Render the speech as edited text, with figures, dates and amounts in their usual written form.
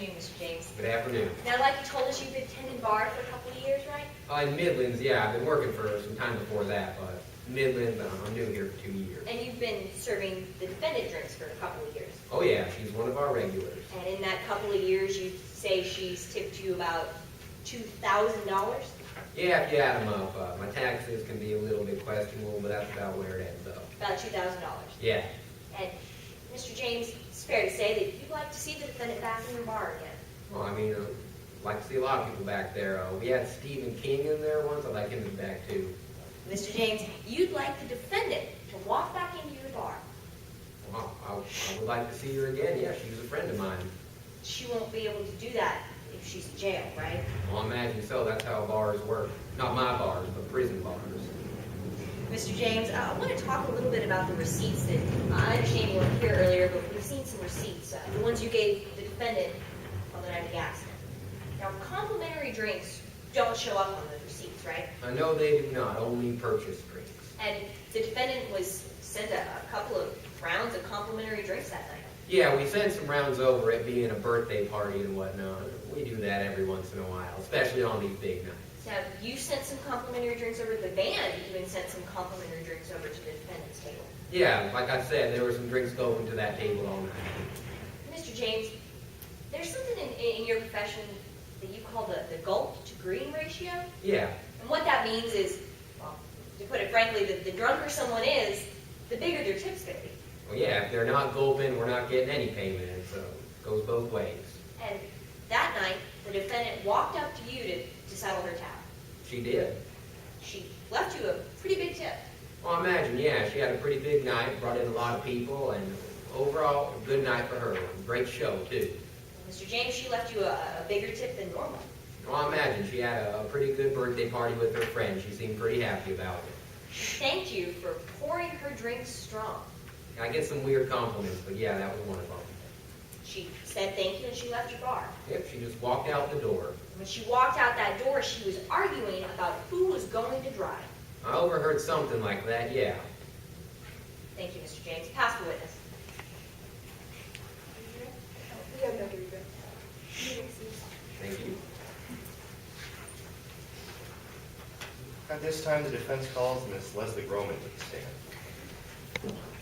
afternoon, Mr. James. Good afternoon. Now, like you told us, you've been tending bar for a couple of years, right? In Midlands, yeah, I've been working for some time before that, but Midlands, I'm new here for 2 years. And you've been serving the defendant drinks for a couple of years. Oh yeah, she's one of our regulars. And in that couple of years, you say she's tipped you about $2,000? Yeah, if you add them up, my taxes can be a little bit questionable, but that's about where it ends up. About $2,000. Yeah. And Mr. James, it's fair to say that you'd like to see the defendant back in your bar again. Well, I mean, I'd like to see a lot of people back there. We had Stephen King in there once. I'd like him to be back too. Mr. James, you'd like the defendant to walk back into your bar. Well, I would like to see her again. Yeah, she's a friend of mine. She won't be able to do that if she's in jail, right? Well, I imagine so. That's how bars work. Not my bars, but prison bars. Mr. James, I want to talk a little bit about the receipts that I understand you weren't here earlier, but we've seen some receipts. The ones you gave the defendant on the night of the accident. Now, complimentary drinks don't show up on those receipts, right? I know they do not. Only purchase drinks. And the defendant was sent a couple of rounds of complimentary drinks that night. Yeah, we sent some rounds over it being a birthday party and whatnot. We do that every once in a while, especially on these big nights. Now, you sent some complimentary drinks over to the band, even sent some complimentary drinks over to the defendant's table. Yeah, like I said, there were some drinks going to that table all night. Mr. James, there's something in your profession that you call the gulp to green ratio. Yeah. And what that means is, well, to put it frankly, the drunker someone is, the bigger their tip's going to be. Well, yeah, if they're not gulping, we're not getting any payment, so it goes both ways. And that night, the defendant walked up to you to settle her tab. She did. She left you a pretty big tip. Well, imagine, yeah, she had a pretty big night, brought in a lot of people, and overall, a good night for her. Great show, too. Mr. James, she left you a bigger tip than normal. Well, imagine, she had a pretty good birthday party with her friends. She seemed pretty happy about it. She thanked you for pouring her drinks strong. I get some weird compliments, but yeah, that was one of them. She said thank you and she left your bar. Yep, she just walked out the door. When she walked out that door, she was arguing about who was going to drive. I overheard something like that, yeah. Thank you, Mr. James. Pass the witness. We have no regret. Thank you. At this time, the defense calls Ms. Leslie Groman to the stand.